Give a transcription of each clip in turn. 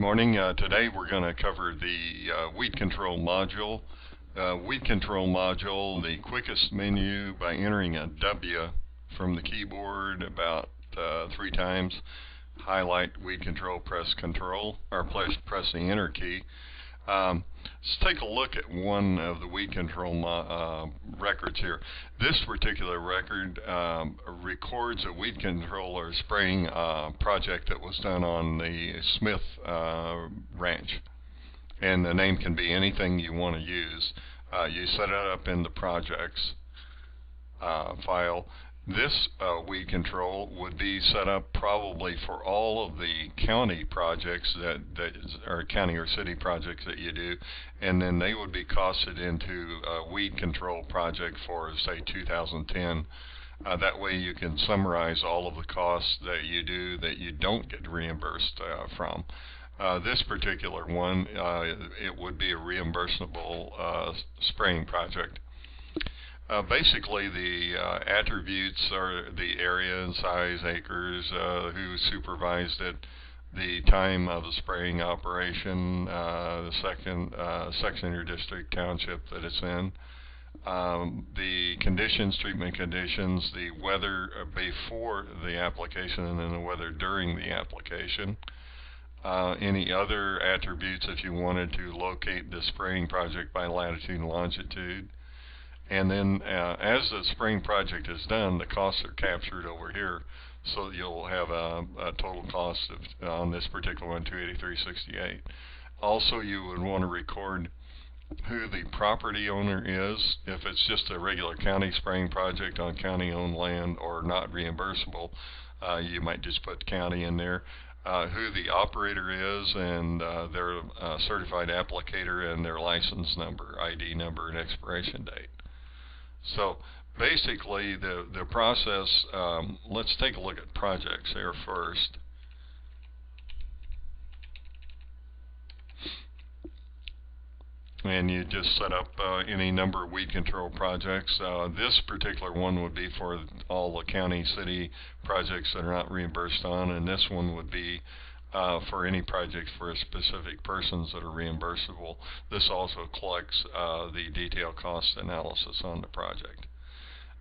Morning. Today we're going to cover the weed control module. Weed control module, the quickest menu by entering a W from the keyboard about 3 times. Highlight weed control, press control, or press the enter key. Let's take a look at one of the weed control records here. This particular record records a weed control or spraying project that was done on the Smith ranch. And the name can be anything you want to use. You set it up in the projects file. This weed control would be set up probably for all of the county projects that or county or city projects that you do, and then they would be costed into a weed control project for, say, 2010. That way you can summarize all of the costs that you do that you don't get reimbursed from. This particular one, it would be a reimbursable spraying project. Basically, the attributes are the area and size, acres, who supervised it, the time of the spraying operation, the section or district, township that it's in, the conditions, treatment conditions, the weather before the application, and then the weather during the application. Any other attributes if you wanted to locate the spraying project by latitude and longitude. And then as the spraying project is done, the costs are captured over here, so you'll have a total cost of, on this particular one, $283.68. Also, you would want to record who the property owner is, if it's just a regular county spraying project on county-owned land or not reimbursable. You might just put county in there. Who the operator is, and their certified applicator, and their license number, ID number, and expiration date. So basically the process, let's take a look at projects here first. And you just set up any number of weed control projects. This particular one would be for all the county, city projects that are not reimbursed on, and this one would be for any projects for specific persons that are reimbursable. This also collects the detailed cost analysis on the project.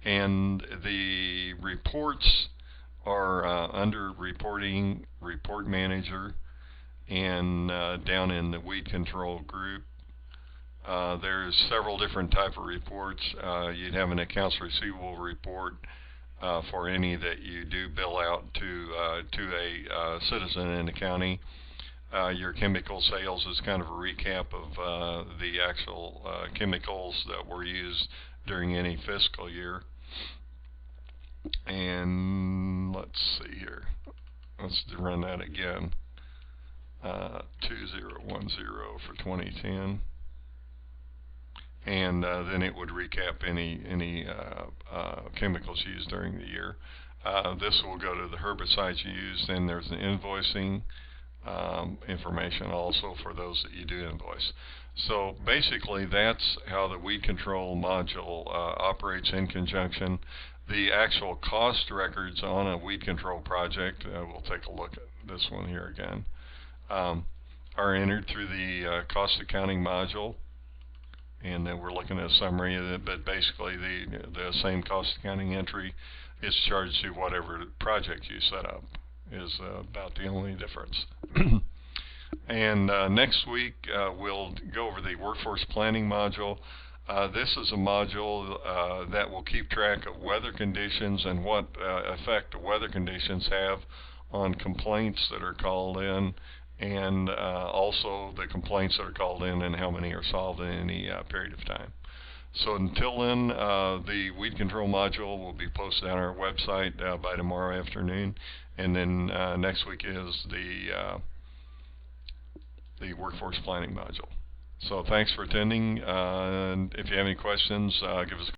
And the reports are under reporting, report manager, and down in the weed control group. There's several different type of reports. You'd have an accounts receivable report for any that you do bill out to a citizen in the county. Your chemical sales is kind of a recap of the actual chemicals that were used during any fiscal year. And let's see here. Let's run that again. 2010 for 2010. And then it would recap any chemicals used during the year. This will go to the herbicides used, and there's an invoicing information also for those that you do invoice. So basically that's how the weed control module operates in conjunction. The actual cost records on a weed control project, we'll take a look at this one here again, are entered through the cost accounting module. And then we're looking at a summary of it, but basically the same cost accounting entry is charged to whatever project you set up is about the only difference. And next week we'll go over the workforce planning module. This is a module that will keep track of weather conditions and what effect the weather conditions have on complaints that are called in, and also the complaints that are called in and how many are solved in any period of time. So until then, the weed control module will be posted on our website by tomorrow afternoon, and then next week is the workforce planning module. So thanks for attending. If you have any questions, give us a call.